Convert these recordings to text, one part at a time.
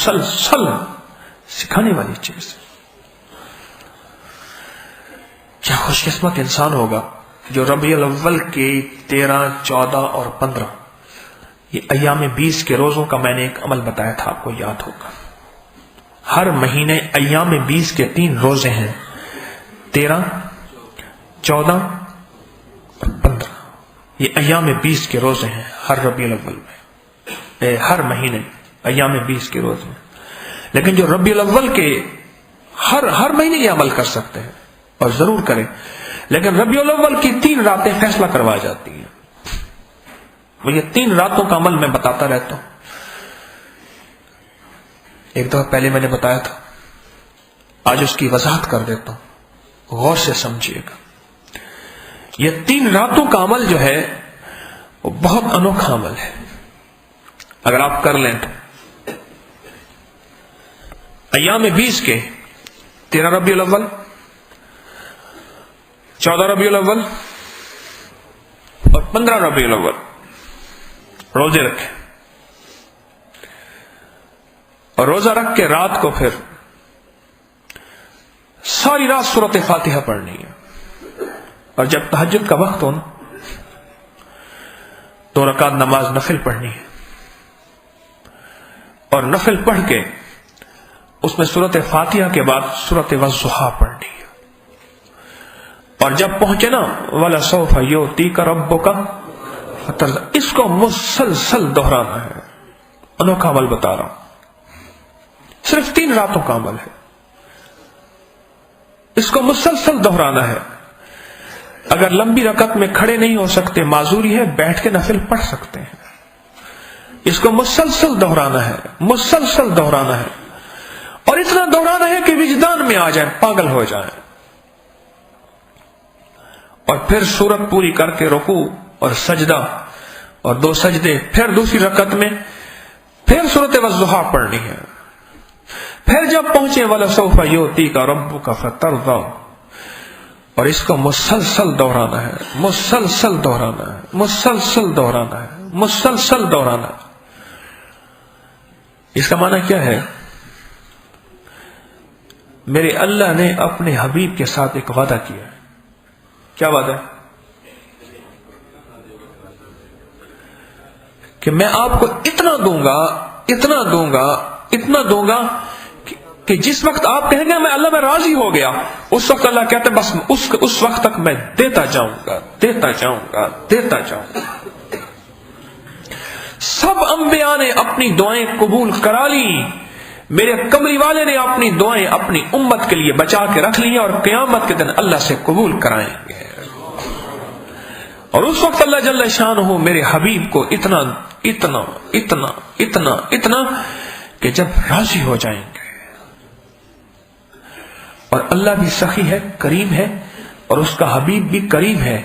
مسلسل سکھانے والی چیز ہے. کیا خوش قسمت انسان ہوگا جو ربیع الاول کے 13، 14 اور 15 یہ ایام 20 کے روزوں کا میں نے ایک عمل بتایا تھا، آپ کو یاد ہوگا. ہر مہینے ایام 20 کے 3 روزے ہیں، 13، 14 اور 15. یہ ایام 20 کے روزے ہیں ہر ربیع الاول میں، ہر مہینے ایام 20 کے روزے ہیں. لیکن جو ربیع الاول کے ہر مہینے یہ عمل کر سکتے ہیں اور ضرور کریں، لیکن ربیع الاول کی 3 راتیں فیصلہ کروا جاتی ہیں. وہ یہ 3 راتوں کا عمل میں بتاتا رہتا ہوں. ایک دفعہ پہلے میں نے بتایا تھا، آج اس کی وضاحت کر دیتا ہوں، غور سے سمجھیے گا. یہ 3 راتوں کا عمل جو ہے وہ بہت انوکھا عمل ہے. اگر آپ کر لیں تو ایام 20 کے 13 ربیع الاول، 14 ربیع الاول اور 15 ربیع الاول روزے رکھیں، اور روزہ رکھ کے رات کو پھر ساری رات سورۃ فاتحہ پڑھنی ہے. اور جب تہجد کا وقت ہو نا، 2 رکعت نماز نفل پڑھنی ہے، اور نفل پڑھ کے اس میں سورۃ فاتحہ کے بعد سورۃ والضحیٰ پڑھنی ہے. اور جب پہنچے نا وَلَسَوْفَ يُعْطِيكَ رَبُّكَ فَتَرْضَىٰ، اس کو مسلسل دہرانا ہے. انوکھا عمل بتا رہا ہوں، صرف 3 راتوں کا عمل ہے، اس کو مسلسل دہرانا ہے. اگر لمبی رکعت میں کھڑے نہیں ہو سکتے، معذوری ہے، بیٹھ کے نفل پڑھ سکتے ہیں. اس کو مسلسل دہرانا ہے، مسلسل دہرانا ہے، اور اتنا دہرانا ہے کہ وجدان میں آ جائیں، پاگل ہو جائیں. اور پھر سورت پوری کر کے رکوع اور سجدہ اور 2 سجدے، پھر دوسری رکعت میں پھر سورۃ والضحیٰ پڑھنی ہے. پھر جب پہنچے وَلَسَوْفَ يُعْطِيكَ رَبُّكَ فَتَرْضَىٰ، اور اس کو مسلسل دہرانا ہے، مسلسل دہرانا ہے، مسلسل دہرانا ہے، مسلسل دہرانا ہے. اس کا معنی کیا ہے؟ میرے اللہ نے اپنے حبیب کے ساتھ ایک وعدہ کیا ہے. کیا وعدہ ہے؟ کہ میں آپ کو اتنا دوں گا، اتنا دوں گا، اتنا دوں گا کہ جس وقت آپ کہیں گے میں اللہ میں راضی ہو گیا، اس وقت اللہ کہتے ہیں بس اس وقت تک میں دیتا جاؤں گا، دیتا جاؤں گا، دیتا جاؤں گا. سب انبیاء نے اپنی دعائیں قبول کرا لی، میرے کمری والے نے اپنی دعائیں اپنی امت کے لیے بچا کے رکھ لی، اور قیامت کے دن اللہ سے قبول کرائیں گے. اور اس وقت اللہ جل شانہ میرے حبیب کو اتنا اتنا اتنا اتنا اتنا کہ جب راضی ہو جائیں گے. اور اللہ بھی سخی ہے، کریم ہے، اور اس کا حبیب بھی کریم ہے.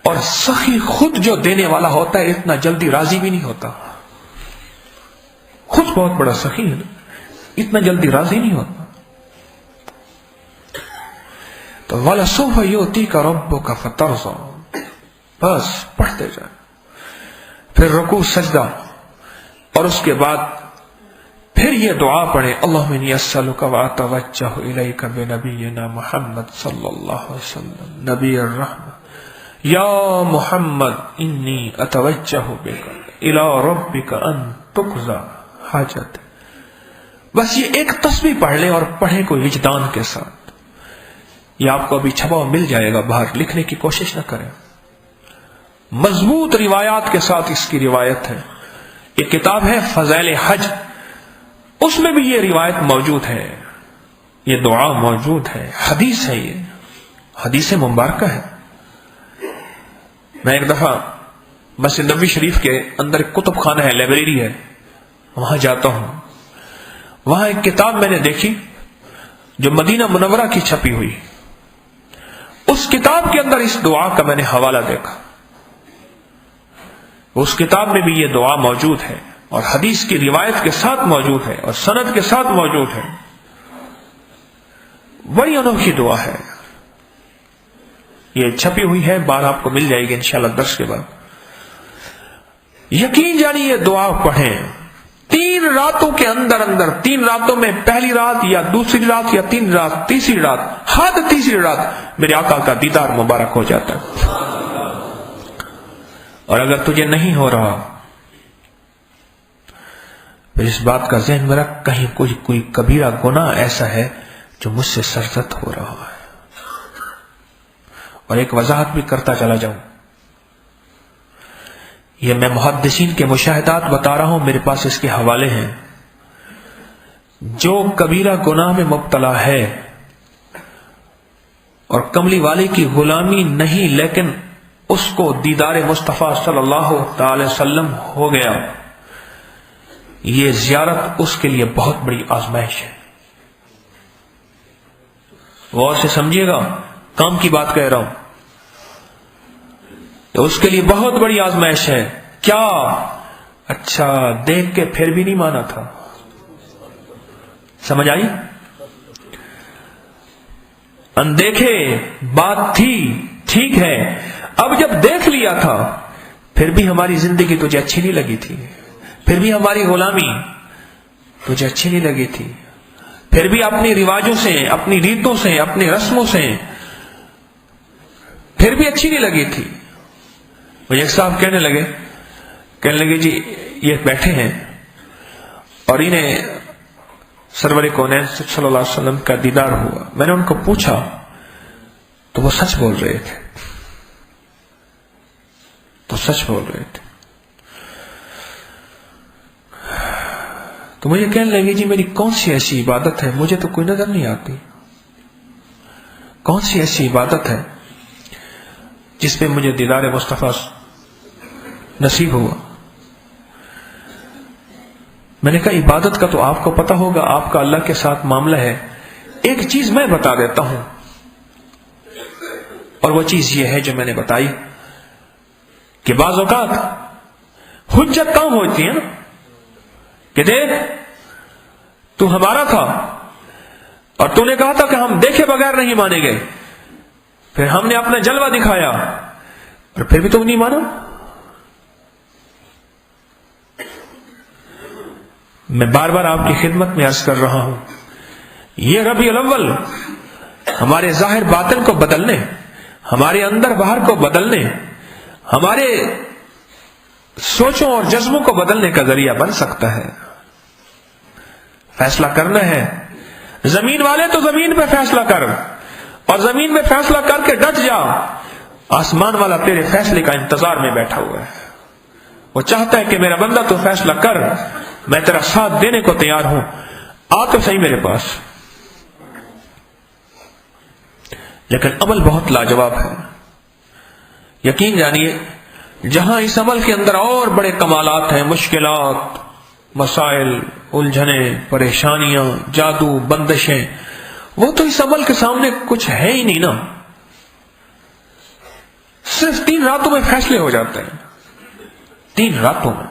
اور سخی خود جو دینے والا ہوتا ہے اتنا جلدی راضی بھی نہیں ہوتا. خود بہت بڑا سخی ہے، اتنا جلدی راضی نہیں ہوتا. تو وَلَسَوْفَ يُعْطِيكَ رَبُّكَ فَتَرْضَىٰ، بس پڑھتے جائیں. پھر رکوع سجدہ، اور اس کے بعد پھر یہ دعا پڑھیں، اللہم انی اسألک واتوجہ الیک بنبینا محمد صلی اللہ علیہ وسلم نبی الرحمہ، یا محمد انی اتوجہ بک الی ربک ان تقضی حاجت. بس یہ ایک تسبیح پڑھ لیں اور پڑھیں کوئی وجدان کے ساتھ. یہ آپ کو ابھی چھپا ہوا مل جائے گا، باہر لکھنے کی کوشش نہ کریں. مضبوط روایات کے ساتھ اس کی روایت ہے. ایک کتاب ہے فضائل حج، اس میں بھی یہ روایت موجود ہے، یہ دعا موجود ہے، حدیث ہے، یہ حدیث مبارکہ ہے. میں ایک دفعہ مسجد نبوی شریف کے اندر ایک کتب خانہ ہے، لائبریری ہے، وہاں جاتا ہوں. وہاں ایک کتاب میں نے دیکھی جو مدینہ منورہ کی چھپی ہوئی. اس کتاب کے اندر اس دعا کا میں نے حوالہ دیکھا. اس کتاب میں بھی یہ دعا موجود ہے، اور حدیث کی روایت کے ساتھ موجود ہے، اور سند کے ساتھ موجود ہے. بڑی انوکھی دعا ہے، یہ چھپی ہوئی ہے، بار آپ کو مل جائے گی انشاءاللہ درس کے بعد. یقین جانی یہ دعا پڑھیں، 3 راتوں کے اندر اندر، 3 راتوں میں پہلی رات یا دوسری رات یا تیسری رات، حد تیسری رات میرے آقا کا دیدار مبارک ہو جاتا ہے۔ اور اگر تجھے نہیں ہو رہا پھر اس بات کا ذہن میں رکھ، کہیں کوئی کبیرہ گناہ ایسا ہے جو مجھ سے سرزد ہو رہا ہے۔ اور ایک وضاحت بھی کرتا چلا جاؤں، یہ میں محدثین کے مشاہدات بتا رہا ہوں، میرے پاس اس کے حوالے ہیں۔ جو کبیرہ گناہ میں مبتلا ہے اور کملی والے کی غلامی نہیں لیکن اس کو دیدار مصطفیٰ صلی اللہ تعالی وسلم ہو گیا، یہ زیارت اس کے لیے بہت بڑی آزمائش ہے۔ غور سے سمجھیے گا، کام کی بات کہہ رہا ہوں، اس کے لیے بہت بڑی آزمائش ہے۔ کیا؟ اچھا، دیکھ کے پھر بھی نہیں مانا تھا، سمجھ آئی؟ اندیکھے بات تھی، ٹھیک ہے، اب جب دیکھ لیا تھا پھر بھی ہماری زندگی تجھے اچھی نہیں لگی تھی، پھر بھی ہماری غلامی تجھے اچھی نہیں لگی تھی، پھر بھی اپنی رواجوں سے، اپنی ریتوں سے، اپنی رسموں سے پھر بھی اچھی نہیں لگی تھی۔ مجھے ایک صاحب کہنے لگے جی یہ بیٹھے ہیں اور انہیں سرور کونین صلی اللہ علیہ وسلم کا دیدار ہوا۔ میں نے ان کو پوچھا تو وہ سچ بول رہے تھے، تو مجھے کہنے لگے جی میری کون سی ایسی عبادت ہے، مجھے تو کوئی نظر نہیں آتی، کون سی ایسی عبادت ہے جس پہ مجھے دیدار مصطفیٰ نصیب ہوا۔ میں نے کہا عبادت کا تو آپ کو پتا ہوگا، آپ کا اللہ کے ساتھ معاملہ ہے، ایک چیز میں بتا دیتا ہوں، اور وہ چیز یہ ہے جو میں نے بتائی کہ بعض اوقات حجت کام ہوتی ہے نا، کہ دیکھ تو ہمارا تھا اور تو نے کہا تھا کہ ہم دیکھے بغیر نہیں مانیں گے، پھر ہم نے اپنا جلوہ دکھایا اور پھر بھی تم نہیں مانا۔ میں بار بار آپ کی خدمت میں عرض کر رہا ہوں، یہ ربیع الاول ہمارے ظاہر باطن کو بدلنے، ہمارے اندر باہر کو بدلنے، ہمارے سوچوں اور جذبوں کو بدلنے کا ذریعہ بن سکتا ہے۔ فیصلہ کرنا ہے، زمین والے تو زمین پہ فیصلہ کر، اور زمین میں فیصلہ کر کے ڈٹ جا، آسمان والا تیرے فیصلے کا انتظار میں بیٹھا ہوا ہے، وہ چاہتا ہے کہ میرا بندہ تو فیصلہ کر، میں تیرا ساتھ دینے کو تیار ہوں، آ تو صحیح میرے پاس۔ لیکن عمل بہت لاجواب ہے، یقین جانیے جہاں اس عمل کے اندر اور بڑے کمالات ہیں، مشکلات، مسائل، الجھنیں، پریشانیاں، جادو، بندشیں، وہ تو اس عمل کے سامنے کچھ ہے ہی نہیں نا۔ صرف 3 راتوں میں فیصلے ہو جاتے ہیں، 3 راتوں میں۔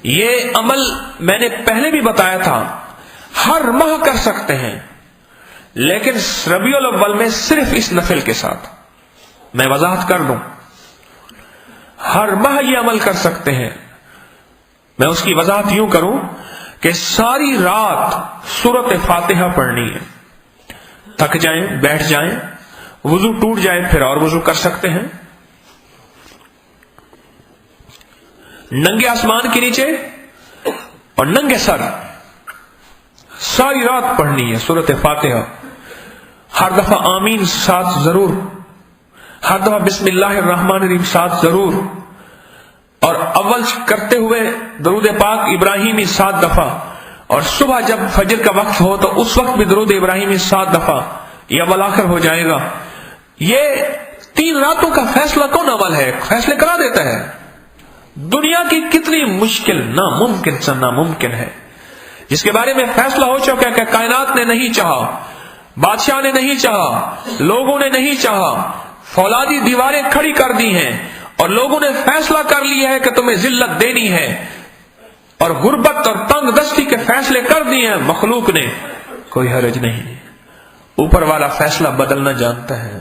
یہ عمل میں نے پہلے بھی بتایا تھا، ہر ماہ کر سکتے ہیں، لیکن ربیع الاول میں صرف اس نفل کے ساتھ۔ میں وضاحت کر دوں، ہر ماہ یہ عمل کر سکتے ہیں۔ میں اس کی وضاحت یوں کروں کہ ساری رات سورۃ فاتحہ پڑھنی ہے، تھک جائیں، بیٹھ جائیں، وضو ٹوٹ جائے پھر اور وضو کر سکتے ہیں، ننگے آسمان کے نیچے اور ننگے سر ساری رات پڑھنی ہے سورۃ فاتحہ۔ ہر دفعہ آمین ساتھ ضرور، ہر دفعہ بسم اللہ الرحمن الرحیم ساتھ ضرور، اور اول کرتے ہوئے درود پاک ابراہیمی 7 دفعہ، اور صبح جب فجر کا وقت ہو تو اس وقت بھی درود ابراہیمی 7 دفعہ، یہ اول آخر ہو جائے گا۔ یہ 3 راتوں کا فیصلہ کون عمل ہے، فیصلے کرا دیتا ہے۔ دنیا کی کتنی مشکل، ناممکن سے ناممکن ہے، جس کے بارے میں فیصلہ ہو چکا کہ کائنات نے نہیں چاہا، بادشاہ نے نہیں چاہا، لوگوں نے نہیں چاہا، فولادی دیواریں کھڑی کر دی ہیں، اور لوگوں نے فیصلہ کر لیا ہے کہ تمہیں ذلت دینی ہے، اور غربت اور تنگ دستی کے فیصلے کر دیے ہیں مخلوق نے، کوئی حرج نہیں، اوپر والا فیصلہ بدلنا جانتا ہے۔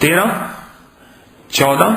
13, 14